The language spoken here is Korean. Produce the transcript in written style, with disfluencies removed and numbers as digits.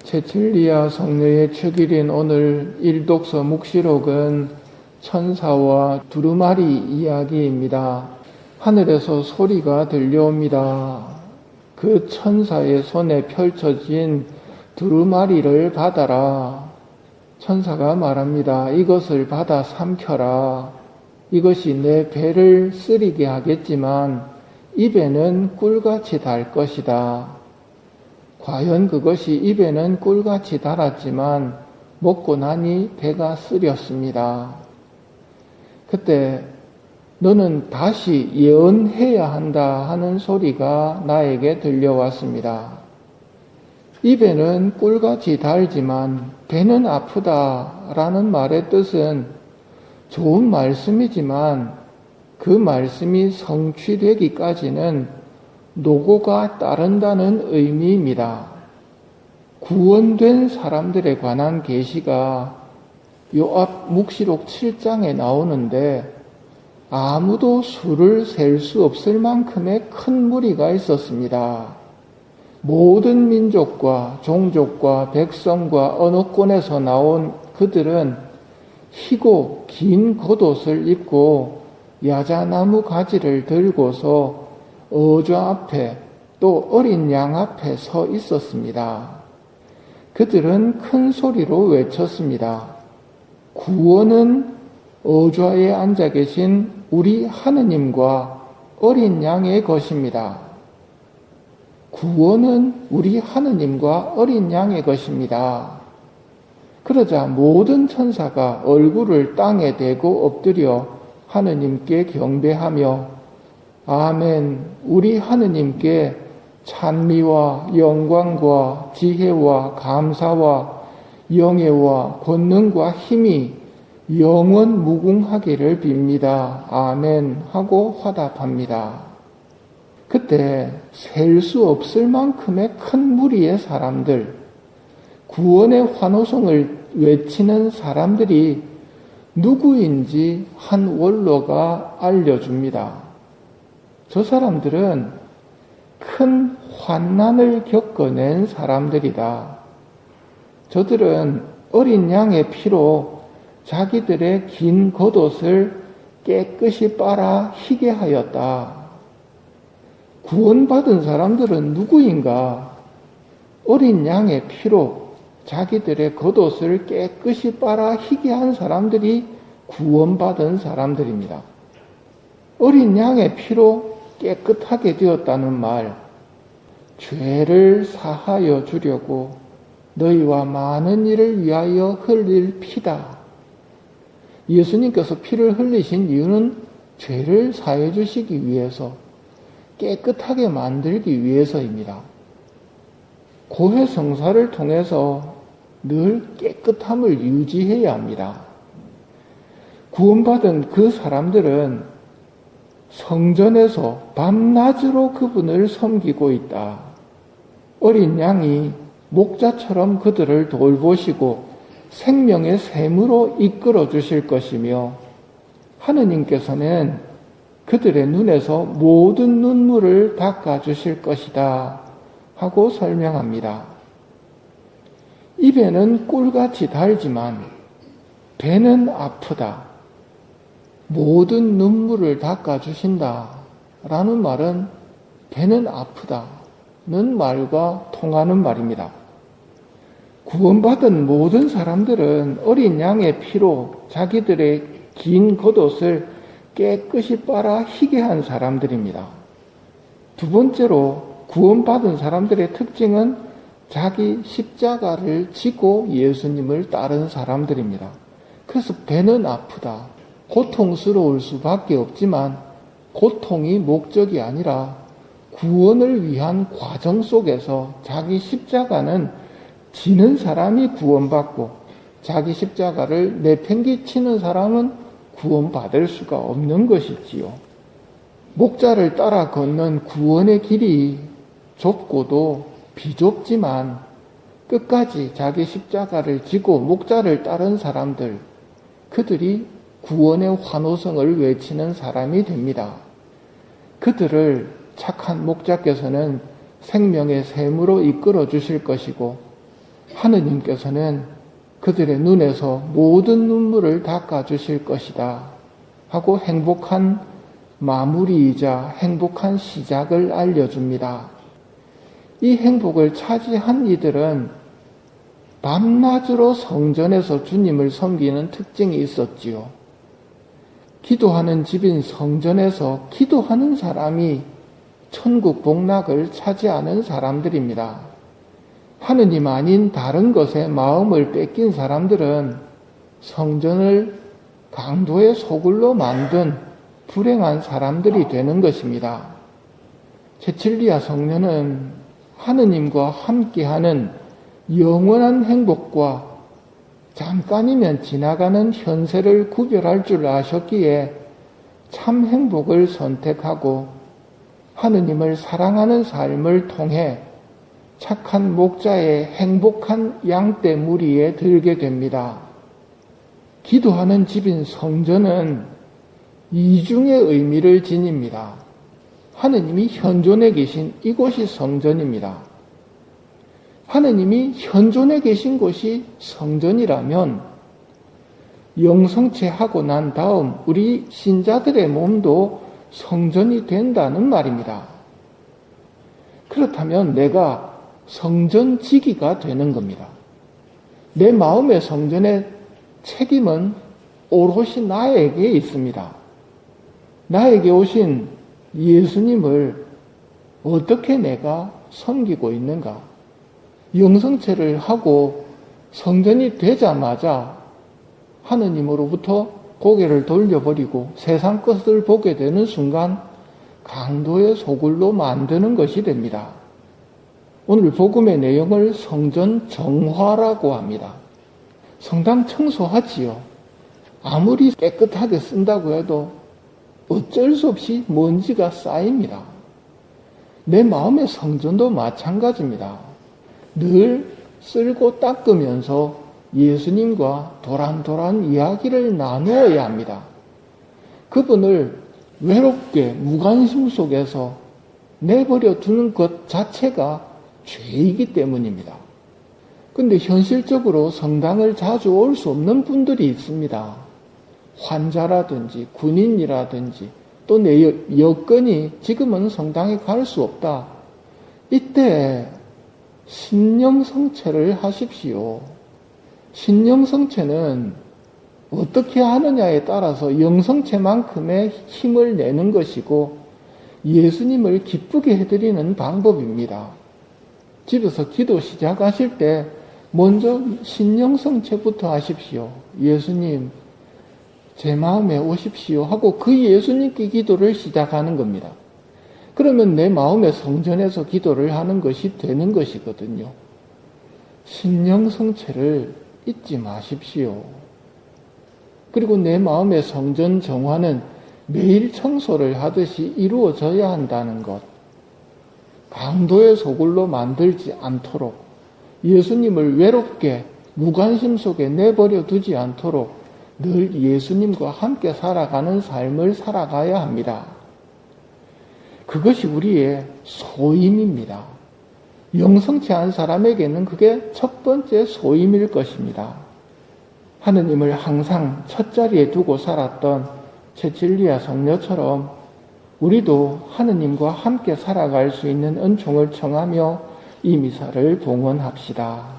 채칠리아 성녀의 축일인 오늘 일독서 묵시록은 천사와 두루마리 이야기입니다. 하늘에서 소리가 들려옵니다. 그 천사의 손에 펼쳐진 두루마리를 받아라. 천사가 말합니다. 이것을 받아 삼켜라. 이것이 내 배를 쓰리게 하겠지만 입에는 꿀같이 달 것이다. 과연 그것이 입에는 꿀같이 달았지만 먹고 나니 배가 쓰렸습니다. 그때 너는 다시 예언해야 한다 하는 소리가 나에게 들려왔습니다. 입에는 꿀같이 달지만 배는 아프다 라는 말의 뜻은 좋은 말씀이지만 그 말씀이 성취되기까지는 노고가 따른다는 의미입니다. 구원된 사람들에 관한 계시가 요 앞 묵시록 7장에 나오는데 아무도 수를 셀 수 없을 만큼의 큰 무리가 있었습니다. 모든 민족과 종족과 백성과 언어권에서 나온 그들은 희고 긴 겉옷을 입고 야자나무 가지를 들고서 어좌 앞에 또 어린 양 앞에 서 있었습니다. 그들은 큰 소리로 외쳤습니다. 구원은 어좌에 앉아 계신 우리 하느님과 어린 양의 것입니다. 구원은 우리 하느님과 어린 양의 것입니다. 그러자 모든 천사가 얼굴을 땅에 대고 엎드려 하느님께 경배하며 아멘, 우리 하느님께 찬미와 영광과 지혜와 감사와 영예와 권능과 힘이 영원 무궁하기를 빕니다. 아멘 하고 화답합니다. 그때 셀 수 없을 만큼의 큰 무리의 사람들, 구원의 환호성을 외치는 사람들이 누구인지 한 원로가 알려줍니다. 저 사람들은 큰 환난을 겪어낸 사람들이다. 저들은 어린 양의 피로 자기들의 긴 겉옷을 깨끗이 빨아 희게 하였다. 구원받은 사람들은 누구인가? 어린 양의 피로 자기들의 겉옷을 깨끗이 빨아 희게 한 사람들이 구원받은 사람들입니다. 어린 양의 피로 깨끗하게 되었다는 말, 죄를 사하여 주려고 너희와 많은 일을 위하여 흘릴 피다. 예수님께서 피를 흘리신 이유는 죄를 사해 주시기 위해서, 깨끗하게 만들기 위해서입니다. 고해 성사를 통해서 늘 깨끗함을 유지해야 합니다. 구원받은 그 사람들은 성전에서 밤낮으로 그분을 섬기고 있다. 어린 양이 목자처럼 그들을 돌보시고 생명의 샘으로 이끌어 주실 것이며 하느님께서는 그들의 눈에서 모든 눈물을 닦아 주실 것이다 하고 설명합니다. 입에는 꿀같이 달지만 배는 아프다. 모든 눈물을 닦아주신다 라는 말은 배는 아프다는 말과 통하는 말입니다. 구원받은 모든 사람들은 어린 양의 피로 자기들의 긴 겉옷을 깨끗이 빨아 희게 한 사람들입니다. 두 번째로 구원받은 사람들의 특징은 자기 십자가를 지고 예수님을 따른 사람들입니다. 그래서 배는 아프다. 고통스러울 수밖에 없지만 고통이 목적이 아니라 구원을 위한 과정 속에서 자기 십자가는 지는 사람이 구원받고 자기 십자가를 내팽개치는 사람은 구원받을 수가 없는 것이지요. 목자를 따라 걷는 구원의 길이 좁고도 비좁지만 끝까지 자기 십자가를 지고 목자를 따른 사람들, 그들이 구원의 환호성을 외치는 사람이 됩니다. 그들을 착한 목자께서는 생명의 샘으로 이끌어 주실 것이고 하느님께서는 그들의 눈에서 모든 눈물을 닦아주실 것이다 하고 행복한 마무리이자 행복한 시작을 알려줍니다. 이 행복을 차지한 이들은 밤낮으로 성전에서 주님을 섬기는 특징이 있었지요. 기도하는 집인 성전에서 기도하는 사람이 천국 복락을 차지하는 사람들입니다. 하느님 아닌 다른 것에 마음을 뺏긴 사람들은 성전을 강도의 소굴로 만든 불행한 사람들이 되는 것입니다. 제칠리아 성녀는 하느님과 함께하는 영원한 행복과 잠깐이면 지나가는 현세를 구별할 줄 아셨기에 참 행복을 선택하고 하느님을 사랑하는 삶을 통해 착한 목자의 행복한 양떼 무리에 들게 됩니다. 기도하는 집인 성전은 이중의 의미를 지닙니다. 하느님이 현존해 계신 이곳이 성전입니다. 하느님이 현존해 계신 곳이 성전이라면 영성체하고 난 다음 우리 신자들의 몸도 성전이 된다는 말입니다. 그렇다면 내가 성전지기가 되는 겁니다. 내 마음의 성전의 책임은 오롯이 나에게 있습니다. 나에게 오신 예수님을 어떻게 내가 섬기고 있는가? 영성체를 하고 성전이 되자마자 하느님으로부터 고개를 돌려버리고 세상 것을 보게 되는 순간 강도의 소굴로 만드는 것이 됩니다. 오늘 복음의 내용을 성전 정화라고 합니다. 성당 청소하지요. 아무리 깨끗하게 쓴다고 해도 어쩔 수 없이 먼지가 쌓입니다. 내 마음의 성전도 마찬가지입니다. 늘 쓸고 닦으면서 예수님과 도란도란 이야기를 나누어야 합니다. 그분을 외롭게 무관심 속에서 내버려 두는 것 자체가 죄이기 때문입니다. 근데 현실적으로 성당을 자주 올 수 없는 분들이 있습니다. 환자라든지 군인이라든지 또 내 여건이 지금은 성당에 갈 수 없다. 이때 신령성체를 하십시오. 신령성체는 어떻게 하느냐에 따라서 영성체만큼의 힘을 내는 것이고 예수님을 기쁘게 해드리는 방법입니다. 집에서 기도 시작하실 때 먼저 신령성체부터 하십시오. 예수님, 제 마음에 오십시오 하고 그 예수님께 기도를 시작하는 겁니다. 그러면 내 마음의 성전에서 기도를 하는 것이 되는 것이거든요. 신령성체를 잊지 마십시오. 그리고 내 마음의 성전 정화는 매일 청소를 하듯이 이루어져야 한다는 것. 강도의 소굴로 만들지 않도록 예수님을 외롭게 무관심 속에 내버려 두지 않도록 늘 예수님과 함께 살아가는 삶을 살아가야 합니다. 그것이 우리의 소임입니다. 영성체한 사람에게는 그게 첫 번째 소임일 것입니다. 하느님을 항상 첫 자리에 두고 살았던 제칠리아 성녀처럼 우리도 하느님과 함께 살아갈 수 있는 은총을 청하며 이 미사를 봉헌합시다.